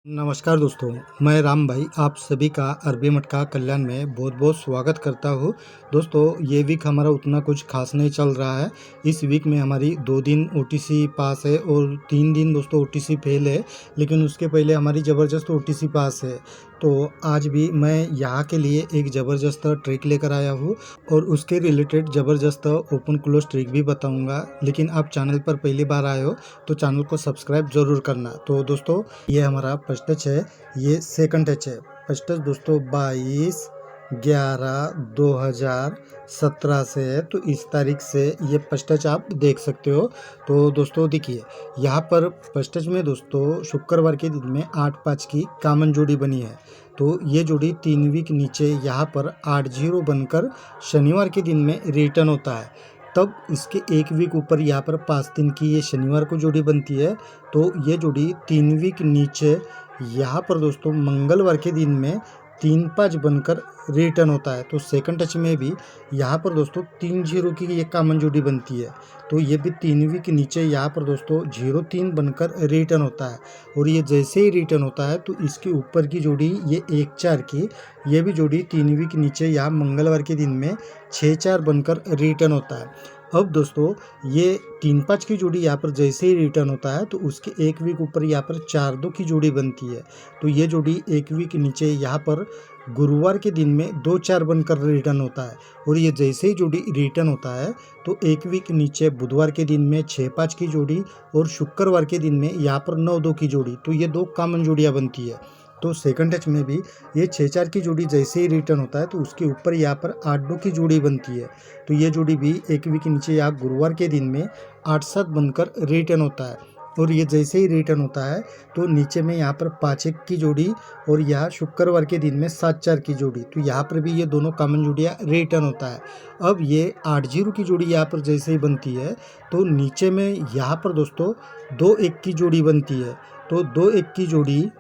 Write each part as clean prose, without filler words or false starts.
नमस्कार दोस्तों, मैं राम भाई आप सभी का अरबी मटका कल्याण में बहुत बहुत स्वागत करता हूँ। दोस्तों ये वीक हमारा उतना कुछ खास नहीं चल रहा है। इस वीक में हमारी 2 दिन ओटीसी पास है और 3 दिन दोस्तों ओटीसी फेल है, लेकिन उसके पहले हमारी ज़बरदस्त ओटीसी पास है। तो आज भी मैं यहाँ के लिए एक ज़बरदस्त ट्रिक लेकर आया हूँ और उसके रिलेटेड ज़बरदस्त ओपन क्लोज ट्रिक भी बताऊँगा। लेकिन आप चैनल पर पहली बार आए हो तो चैनल को सब्सक्राइब ज़रूर करना। तो दोस्तों ये हमारा फर्स्ट टच है, ये सेकंड टच है। फर्स्ट टच दोस्तों 22/11/2017 से है, तो इस तारीख से ये फर्स्ट टच आप देख सकते हो। तो दोस्तों देखिए यहाँ पर फर्स्ट टच में दोस्तों शुक्रवार के दिन में 8-5 की कॉमन जोड़ी बनी है। तो ये जोड़ी 3 वीक नीचे यहाँ पर 8-0 बनकर शनिवार के दिन में रिटर्न होता है। तब इसके 1 वीक ऊपर यहाँ पर 5-3 की ये शनिवार को जोड़ी बनती है। तो ये जोड़ी 3 वीक नीचे यहाँ पर दोस्तों मंगलवार के दिन में 3-5 बनकर रिटर्न होता है। तो सेकंड टच में भी यहाँ पर दोस्तों 3-0 की ये कॉमन जोड़ी बनती है। तो ये भी 3 वीक नीचे यहाँ पर दोस्तों 0-3 बनकर रिटर्न होता है। और ये जैसे ही रिटर्न होता है तो इसके ऊपर की जोड़ी ये 1-4 की ये भी जोड़ी 3 वीक नीचे यहाँ मंगलवार के दिन में 6-4 बनकर रिटर्न होता है। अब दोस्तों ये 3-5 की जोड़ी यहाँ पर जैसे ही रिटर्न होता है तो उसके 1 वीक ऊपर यहाँ पर 4-2 की जोड़ी बनती है। तो ये जोड़ी 1 वीक नीचे यहाँ पर गुरुवार के दिन में 2-4 बनकर रिटर्न होता है। और ये जैसे ही जोड़ी रिटर्न होता है तो 1 वीक नीचे बुधवार के दिन में 6-5 की जोड़ी और शुक्रवार के दिन में यहाँ पर 9-2 की जोड़ी। तो ये 2 कॉमन जोड़ियाँ बनती है। तो सेकंड टच में भी ये 6-4 की जोड़ी जैसे ही रिटर्न होता है तो उसके ऊपर यहाँ पर 8-2 की जोड़ी बनती है। तो ये जोड़ी भी 1 वीक नीचे यहाँ गुरुवार के दिन में 8-7 बनकर रिटर्न होता है। और ये जैसे ही रिटर्न होता है तो नीचे में यहाँ पर 5-1 की जोड़ी और यहाँ शुक्रवार के दिन में 7-4 की जोड़ी। तो यहाँ पर भी ये दोनों कॉमन जोड़ियाँ रिटर्न होता है। अब ये 8-0 की जोड़ी यहाँ पर जैसे ही बनती है तो नीचे में यहाँ पर दोस्तों 2-1 की जोड़ी बनती है। तो 2-1 की जोड़ी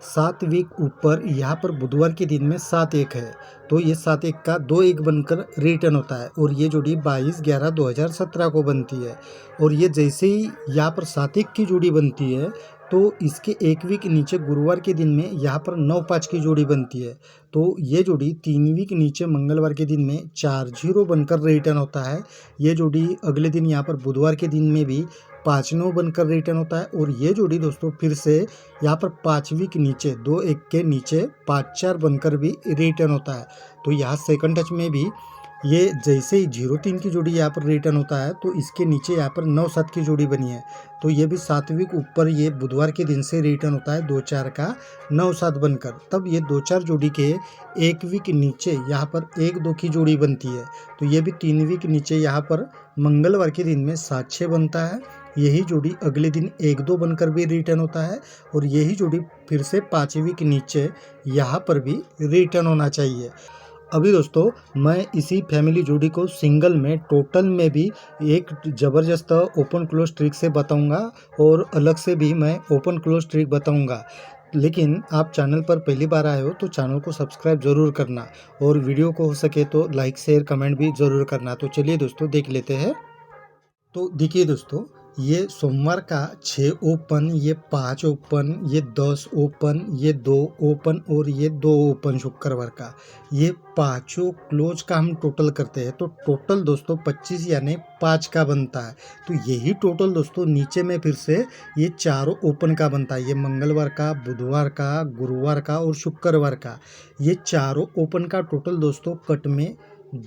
7 वीक ऊपर यहाँ पर बुधवार के दिन में 7-1 है। तो ये 7-1 का 2-1 बनकर रिटर्न होता है और ये जोड़ी 22/11/2017 को बनती है। और ये जैसे ही यहाँ पर 7-1 की जोड़ी बनती है तो इसके 1 वीक नीचे गुरुवार के दिन में यहाँ पर 9-5 की जोड़ी बनती है। तो ये जोड़ी 3 वीक नीचे मंगलवार के दिन में 4-0 बनकर रिटर्न होता है। ये जोड़ी अगले दिन यहाँ पर बुधवार के दिन में भी 5-9 बनकर रिटर्न होता है। और ये जोड़ी दोस्तों फिर से यहाँ पर 5 वीक नीचे 2-1 के नीचे 5-4 बनकर भी रिटर्न होता है। तो यहाँ सेकंड टच में भी ये जैसे ही 0-3 की जोड़ी यहाँ पर रिटर्न होता है तो इसके नीचे यहाँ पर 9-7 की जोड़ी बनी है। तो ये भी 7 वीक ऊपर ये बुधवार के दिन से रिटर्न होता है 2-4 का 9-7 बनकर। तब ये 2-4 जोड़ी के 1 वीक नीचे यहाँ पर 1-2 की जोड़ी बनती है। तो ये भी 3 वीक नीचे यहाँ पर मंगलवार के दिन में 7-6 बनता है। यही जोड़ी अगले दिन 1-2 बनकर भी रिटर्न होता है और यही जोड़ी फिर से 5 वीक नीचे यहाँ पर भी रिटर्न होना चाहिए। अभी दोस्तों मैं इसी फैमिली जोड़ी को सिंगल में टोटल में भी एक ज़बरदस्त ओपन क्लोज ट्रिक से बताऊंगा और अलग से भी मैं ओपन क्लोज ट्रिक बताऊंगा। लेकिन आप चैनल पर पहली बार आए हो तो चैनल को सब्सक्राइब ज़रूर करना और वीडियो को हो सके तो लाइक शेयर कमेंट भी ज़रूर करना। तो चलिए दोस्तों देख लेते हैं। तो देखिए दोस्तों ये सोमवार का 6 ओपन, ये 5 ओपन, ये 10 ओपन, ये 2 ओपन और ये 2 ओपन शुक्रवार का, ये पाँचों क्लोज का हम टोटल करते हैं तो टोटल दोस्तों 25 यानी 5 का बनता है। तो यही टोटल दोस्तों नीचे में फिर से ये चारों ओपन का बनता है। ये मंगलवार का, बुधवार का, गुरुवार का और शुक्रवार का, ये चारों ओपन का टोटल दोस्तों कट में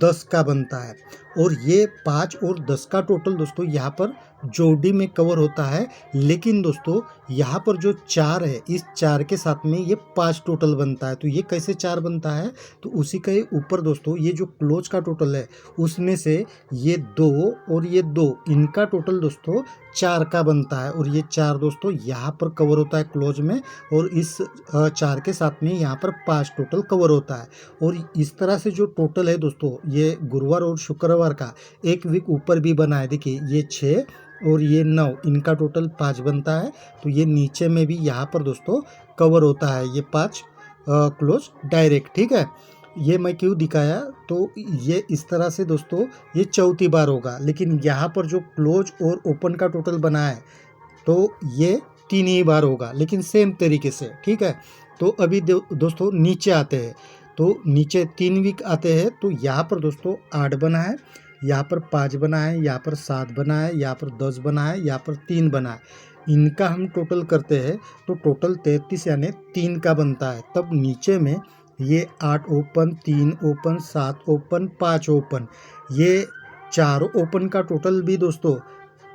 10 का बनता है। और ये 5 और 10 का टोटल दोस्तों यहाँ पर जोड़ी में कवर होता है। लेकिन दोस्तों यहाँ पर जो 4 है इस 4 के साथ में ये 5 टोटल बनता है। तो ये कैसे 4 बनता है तो उसी के ऊपर दोस्तों ये जो क्लोज का टोटल है उसमें से ये 2 और ये 2 इनका टोटल दोस्तों 4 का बनता है। और ये 4 दोस्तों यहाँ पर कवर होता है क्लोज में और इस 4 के साथ में यहाँ पर 5 टोटल कवर होता है। और इस तरह से जो टोटल है दोस्तों ये गुरुवार और शुक्रवार का 1 वीक ऊपर भी बना है। देखिए ये 6 और ये 9 इनका टोटल 5 बनता है। तो ये नीचे में भी यहाँ पर दोस्तों कवर होता है ये 5 क्लोज डायरेक्ट। ठीक है, ये मैं क्यों दिखाया, तो ये इस तरह से दोस्तों ये चौथी बार होगा, लेकिन यहाँ पर जो क्लोज और ओपन का टोटल बना है तो ये 3 ही बार होगा, लेकिन सेम तरीके से। ठीक है, तो अभी दोस्तों नीचे आते हैं, तो नीचे 3 वीक आते हैं, तो यहाँ पर दोस्तों 8 बना है, यहाँ पर 5 बना है, यहाँ पर 7 बना है, यहाँ पर 10 बना है, यहाँ पर 3 बना है। इनका हम टोटल करते हैं तो टोटल 33 यानी 3 का बनता है। तब नीचे में ये 8 ओपन, 3 ओपन, 7 ओपन, 5 ओपन, ये 4 ओपन का टोटल भी दोस्तों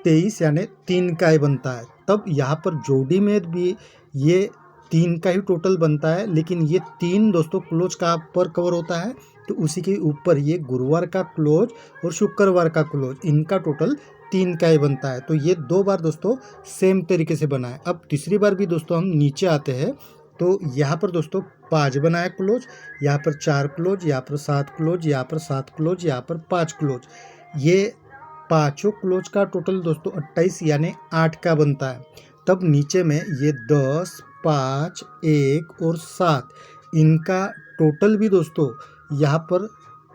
23 यानी 3 का ही बनता है। तब यहाँ पर जोड़ी में भी ये 3 का ही टोटल बनता है, लेकिन ये 3 दोस्तों क्लोज कहाँ पर कवर होता है, तो उसी के ऊपर ये गुरुवार का क्लोज और शुक्रवार का क्लोज, इनका टोटल 3 का ही बनता है। तो ये 2 बार दोस्तों सेम तरीके से बना है। अब तीसरी बार भी दोस्तों हम नीचे आते हैं, तो यहाँ पर दोस्तों 5 बना है क्लोज, यहाँ पर 4 क्लोज, यहाँ पर 7 क्लोज, यहाँ पर 7 क्लोज, यहाँ पर 5 क्लोज, ये पाँचों क्लोज का टोटल दोस्तों 28 यानी 8 का बनता है। तब नीचे में ये 10, 5, 1 और 7, इनका टोटल भी दोस्तों यहाँ पर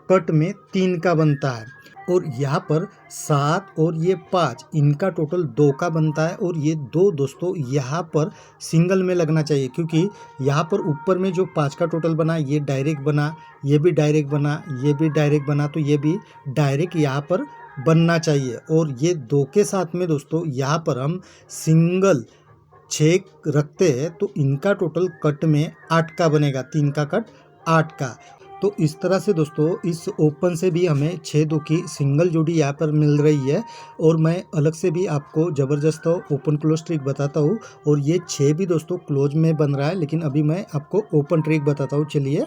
कट में 3 का बनता है, और यहाँ पर 7 और ये 5, इनका टोटल 2 का बनता है। और ये 2 दोस्तों यहाँ पर सिंगल में लगना चाहिए, क्योंकि यहाँ पर ऊपर में जो 5 का टोटल बना ये डायरेक्ट बना, ये भी डायरेक्ट बना, ये भी डायरेक्ट बना, तो ये भी डायरेक्ट यहाँ पर बनना चाहिए। और ये 2 के साथ में दोस्तों यहाँ पर हम सिंगल 6 रखते हैं, तो इनका टोटल कट में 8 का बनेगा, 3 का कट 8 का। तो इस तरह से दोस्तों इस ओपन से भी हमें 6 2 की सिंगल जोड़ी यहाँ पर मिल रही है। और मैं अलग से भी आपको ज़बरदस्त ओपन क्लोज ट्रिक बताता हूँ, और ये 6 भी दोस्तों क्लोज में बन रहा है, लेकिन अभी मैं आपको ओपन ट्रिक बताता हूँ। चलिए,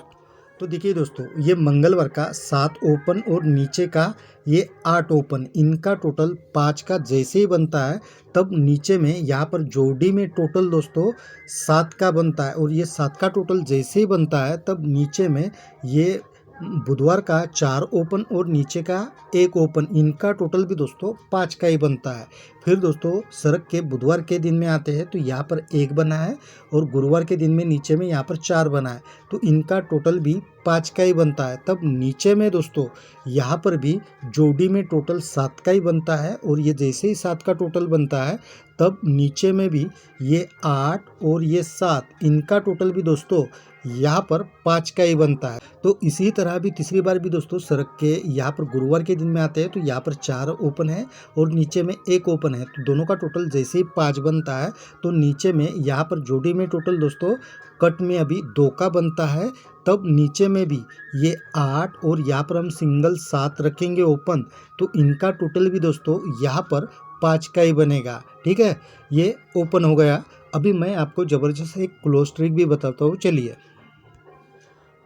तो देखिए दोस्तों, ये मंगलवार का 7 ओपन और नीचे का ये 8 ओपन, इनका टोटल 5 का जैसे ही बनता है, तब नीचे में यहाँ पर जोड़ी में टोटल दोस्तों 7 का बनता है। और ये 7 का टोटल जैसे ही बनता है, तब नीचे में ये बुधवार का 4 ओपन और नीचे का 1 ओपन, इनका टोटल भी दोस्तों 5 का ही बनता है। फिर दोस्तों सड़क के बुधवार के दिन में आते हैं, तो यहाँ पर 1 बना है, और गुरुवार के दिन में नीचे में यहाँ पर 4 बना है, तो इनका टोटल भी 5 का ही बनता है। तब नीचे में दोस्तों यहाँ पर भी जोड़ी में टोटल 7 का ही बनता है, और ये जैसे ही 7 का टोटल बनता है, तब नीचे में भी ये 8 और ये 7, इनका टोटल भी दोस्तों यहाँ पर 5 का ही बनता है। तो इसी तरह भी तीसरी बार भी दोस्तों सड़क के यहाँ पर गुरुवार के दिन में आते हैं, तो यहाँ पर 4 ओपन है और नीचे में 1 ओपन है, तो दोनों का टोटल जैसे ही 5 बनता है, तो नीचे में यहाँ पर जोड़ी में टोटल दोस्तों कट में अभी 2 का बनता है। तब नीचे में भी ये 8 और यहाँ पर हम सिंगल 7 रखेंगे ओपन, तो इनका टोटल भी दोस्तों यहाँ पर 5 का ही बनेगा। ठीक है, ये ओपन हो गया। अभी मैं आपको ज़बरदस्त एक क्लोज ट्रिक भी बताता हूँ। चलिए,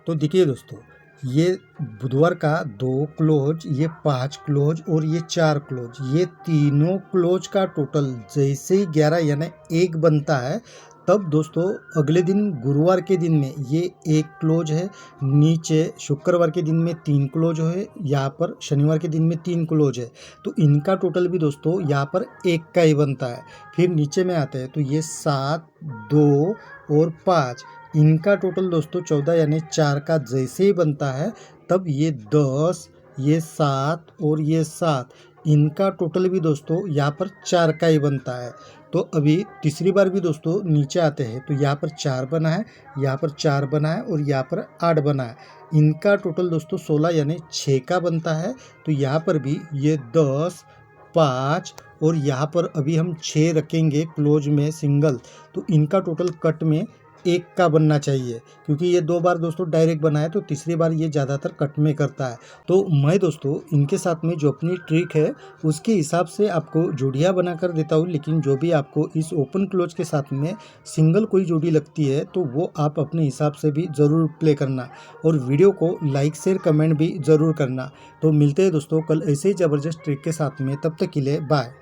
तो देखिए दोस्तों, ये बुधवार का 2 क्लोज, ये 5 क्लोज और ये 4 क्लोज, ये तीनों क्लोज का टोटल जैसे ही 11 यानी 1 बनता है, तब दोस्तों अगले दिन गुरुवार के दिन में ये 1 क्लोज है, नीचे शुक्रवार के दिन में 3 क्लोज है, यहाँ पर शनिवार के दिन में 3 क्लोज है, तो इनका टोटल भी दोस्तों यहाँ पर 1 का ही बनता है। फिर नीचे में आते हैं, तो ये 7, 2 और 5, इनका टोटल दोस्तों 14 यानी 4 का जैसे ही बनता है, तब ये 10, ये 7 और ये 7, इनका टोटल भी दोस्तों यहाँ पर 4 का ही बनता है। तो अभी तीसरी बार भी दोस्तों नीचे आते हैं, तो यहाँ पर 4 बना है, यहाँ पर 4 बना है और यहाँ पर 8 बना है, इनका टोटल दोस्तों 16 यानी 6 का बनता है। तो यहाँ पर भी ये 10, 5 और यहाँ पर अभी हम 6 रखेंगे क्लोज में सिंगल, तो इनका टोटल कट में 1 का बनना चाहिए, क्योंकि ये 2 बार दोस्तों डायरेक्ट बना है, तो तीसरी बार ये ज़्यादातर कट में करता है। तो मैं दोस्तों इनके साथ में जो अपनी ट्रिक है उसके हिसाब से आपको जोड़ियाँ बना कर देता हूँ, लेकिन जो भी आपको इस ओपन क्लोज के साथ में सिंगल कोई जोड़ी लगती है, तो वो आप अपने हिसाब से भी ज़रूर प्ले करना, और वीडियो को लाइक शेयर कमेंट भी ज़रूर करना। तो मिलते हैं दोस्तों कल ऐसे ही ज़बरदस्त ट्रिक के साथ में, तब तक के लिए बाय।